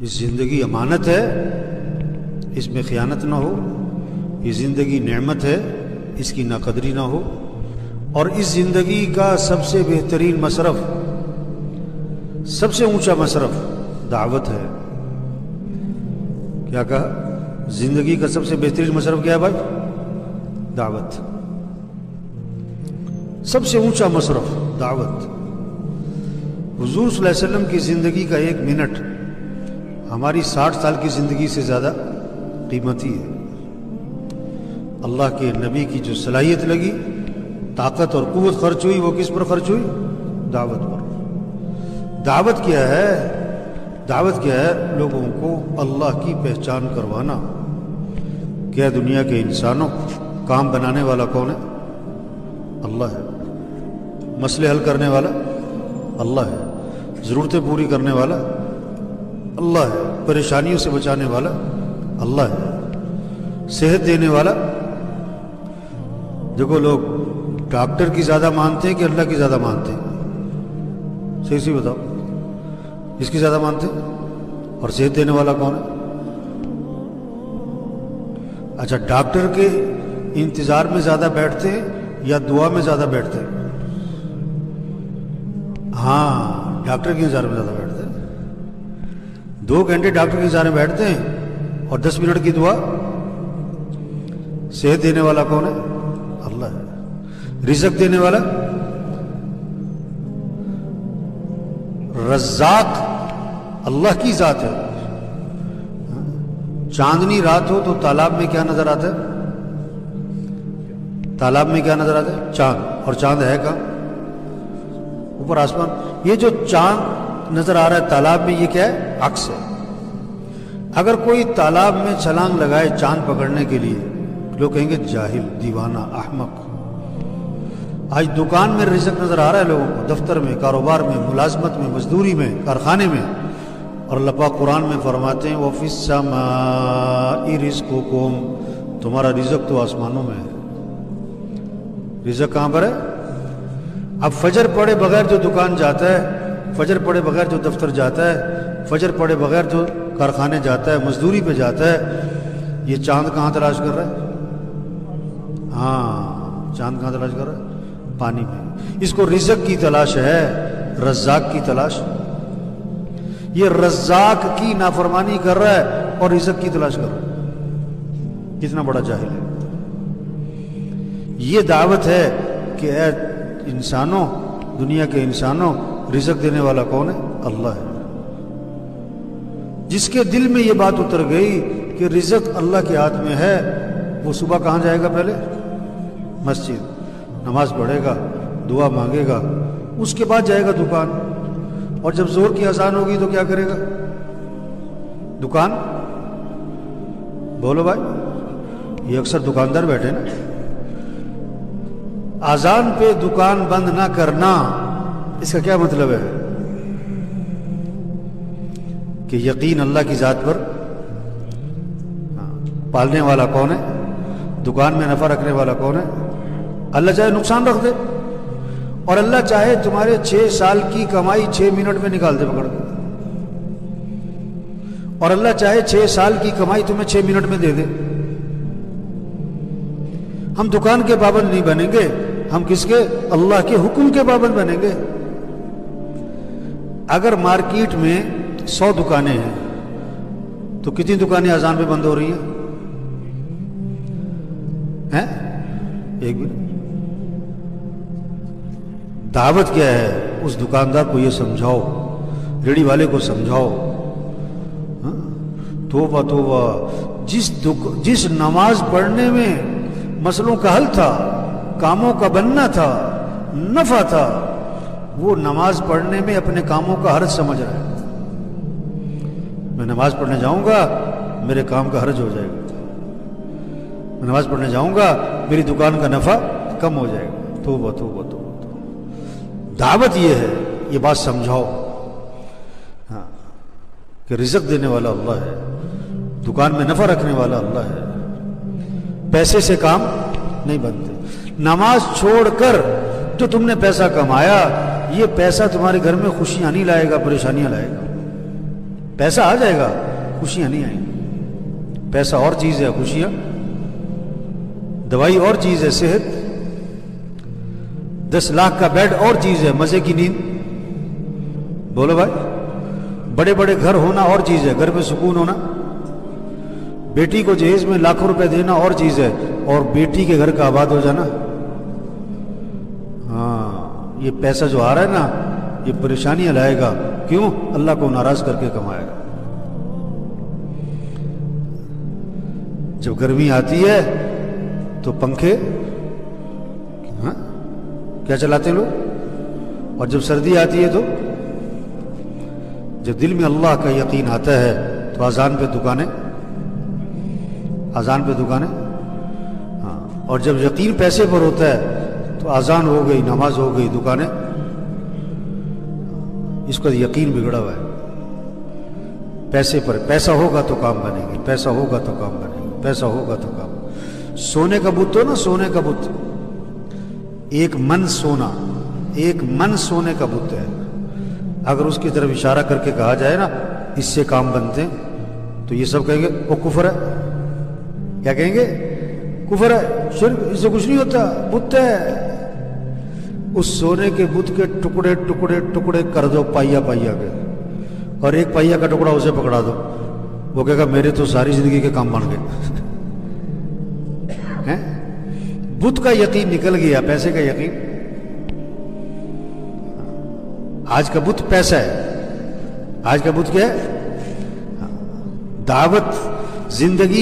یہ زندگی امانت ہے، اس میں خیانت نہ ہو. یہ زندگی نعمت ہے، اس کی ناقدری نہ ہو. اور اس زندگی کا سب سے بہترین مصرف، سب سے اونچا مصرف دعوت ہے. کیا کہا؟ زندگی کا سب سے بہترین مصرف کیا ہے بھائی؟ دعوت. سب سے اونچا مصرف دعوت. حضور صلی اللہ علیہ وسلم کی زندگی کا 1 منٹ ہماری 60 سال کی زندگی سے زیادہ قیمتی ہے. اللہ کے نبی کی جو صلاحیت لگی، طاقت اور قوت خرچ ہوئی، وہ کس پر خرچ ہوئی؟ دعوت پر. دعوت کیا ہے؟ دعوت کیا ہے؟ لوگوں کو اللہ کی پہچان کروانا. کیا دنیا کے انسانوں کام بنانے والا کون ہے؟ اللہ ہے. مسئلے حل کرنے والا اللہ ہے. ضرورتیں پوری کرنے والا اللہ ہے. پریشانیوں سے بچانے والا اللہ ہے. صحت دینے والا. دیکھو لوگ ڈاکٹر کی زیادہ مانتے ہیں کہ اللہ کی زیادہ مانتے ہیں؟ صحیح سی بتاؤ، اس کی زیادہ مانتے ہیں؟ اور صحت دینے والا کون ہے؟ اچھا، ڈاکٹر کے انتظار میں زیادہ بیٹھتے ہیں یا دعا میں زیادہ بیٹھتے ہیں؟ ہاں، ڈاکٹر کے انتظار میں زیادہ بیٹھتے ہیں. 2 گھنٹے ڈاکٹر کے انتظار میں بیٹھتے ہیں اور 10 منٹ کی دعا. صحت دینے والا کون ہے؟ اللہ ہے. رزق دینے والا رزاق اللہ کی ذات ہے. چاندنی رات ہو تو تالاب میں کیا نظر آتا ہے؟ تالاب میں کیا نظر آتا ہے؟ چاند. اور چاند ہے کہاں؟ اوپر آسمان. یہ جو چاند نظر آ رہا ہے تالاب میں، یہ کیا ہے؟ عکس ہے. اگر کوئی تالاب میں چھلانگ لگائے چاند پکڑنے کے لیے، لوگ کہیں گے جاہل، دیوانہ، احمق. آج دکان میں رزق نظر آ رہا ہے لوگوں کو، دفتر میں، کاروبار میں، ملازمت میں، مزدوری میں، کارخانے میں. اور اللہ پاک قرآن میں فرماتے ہیں وَفِي السَّمَاءِ رِزْقُكُمْ، تمہارا رزق تو آسمانوں میں ہے. رزق کہاں پر ہے؟ اب فجر پڑے بغیر جو دکان جاتا ہے، فجر پڑے بغیر جو دفتر جاتا ہے، فجر پڑے بغیر جو کارخانے جاتا ہے، مزدوری پہ جاتا ہے، یہ چاند کہاں تلاش کر رہا ہے؟ ہاں، چاند کہاں تلاش کر رہا ہے؟ پانی میں. اس کو رزق کی تلاش ہے، رزاق کی تلاش. یہ رزاق کی نافرمانی کر رہا ہے اور رزق کی تلاش کر رہا ہے. کتنا بڑا جاہل ہے. یہ دعوت ہے کہ اے انسانوں، دنیا کے انسانوں، رزق دینے والا کون ہے؟ اللہ ہے. جس کے دل میں یہ بات اتر گئی کہ رزق اللہ کے ہاتھ میں ہے، وہ صبح کہاں جائے گا؟ پہلے مسجد، نماز پڑھے گا، دعا مانگے گا، اس کے بعد جائے گا دکان. اور جب زور کی اذان ہوگی تو کیا کرے گا؟ دکان. بولو بھائی، یہ اکثر دکاندار بیٹھے نا. اذان پہ دکان بند نہ کرنا، اس کا کیا مطلب ہے؟ کہ یقین اللہ کی ذات پر. پالنے والا کون ہے؟ دکان میں نفع رکھنے والا کون ہے؟ اللہ چاہے نقصان رکھ دے، اور اللہ چاہے تمہارے 6 سال کی کمائی 6 منٹ میں نکال دے پکڑ کے، اور اللہ چاہے 6 سال کی کمائی تمہیں 6 منٹ میں دے دے. ہم دکان کے پابند نہیں بنیں گے، ہم کس کے؟ اللہ کے حکم کے پابند بنیں گے. اگر مارکیٹ میں 100 دکانیں ہیں تو کتنی دکانیں اذان پہ بند ہو رہی ہیں؟ ایک بھی. دعوت کیا ہے؟ اس دکاندار کو یہ سمجھاؤ، ریڑھی والے کو سمجھاؤ. توبہ توبہ، جس نماز پڑھنے میں مسئلوں کا حل تھا، کاموں کا بننا تھا، نفع تھا، وہ نماز پڑھنے میں اپنے کاموں کا حرج سمجھ رہا ہے. میں نماز پڑھنے جاؤں گا، میرے کام کا حرج ہو جائے گا. میں نماز پڑھنے جاؤں گا، میری دکان کا نفع کم ہو جائے گا. توبہ توبہ توبہ. دعوت یہ ہے، یہ بات سمجھاؤ کہ رزق دینے والا اللہ ہے، دکان میں نفع رکھنے والا اللہ ہے. پیسے سے کام نہیں بنتے. نماز چھوڑ کر جو تم نے پیسہ کمایا، یہ پیسہ تمہارے گھر میں خوشیاں نہیں لائے گا، پریشانیاں لائے گا. پیسہ آ جائے گا، خوشیاں نہیں آئیں گی۔ پیسہ اور چیز ہے، خوشیاں، دوائی اور چیز ہے، صحت، 10 لاکھ کا بیڈ اور چیز ہے، مزے کی نیند، بولو بھائی، بڑے بڑے گھر ہونا اور چیز ہے، گھر میں سکون ہونا، بیٹی کو جہیز میں لاکھوں روپے دینا اور چیز ہے، اور بیٹی کے گھر کا آباد ہو جانا۔ ہاں، یہ پیسہ جو آ رہا ہے نا، یہ پریشانیاں لائے گا۔ کیوں؟ اللہ کو ناراض کر کے کمائے گا۔ جب گرمی آتی ہے تو پنکھے کیا چلاتے ہیں لوگ، اور جب سردی آتی ہے تو جب دل میں اللہ کا یقین آتا ہے تو اذان پہ دکانیں، اذان پہ دکانیں، ہاں، اور جب یقین پیسے پر ہوتا ہے تو اذان ہو گئی، نماز ہو گئی، دکانیں، اس کا یقین بگڑا ہوا ہے۔ پیسے پر، پیسہ ہوگا تو کام بنے گی، پیسہ ہوگا تو کام بنے گی، پیسہ ہوگا تو کام۔ سونے کا بت ہو نا، سونے کا بت، 1 من سونا، 1 من سونے کا بت ہے، اگر اس کی طرف اشارہ کر کے کہا جائے نا اس سے کام بنتے ہیں، تو یہ سب کہیں گے وہ کفر ہے۔ کیا کہیں گے؟ کفر ہے، شرک، اس سے کچھ نہیں ہوتا، بت ہے۔ اس سونے کے بت کے ٹکڑے ٹکڑے ٹکڑے کر دو، پائیا پائیا کے، اور 1 پائیا کا ٹکڑا اسے پکڑا دو، وہ کہے گا میرے تو ساری زندگی کے کام بن گئے۔ بت کا یقین نکل گیا، پیسے کا یقین۔ آج کا بت پیسہ ہے، آج کا بت کیا ہے؟ دعوت، زندگی کا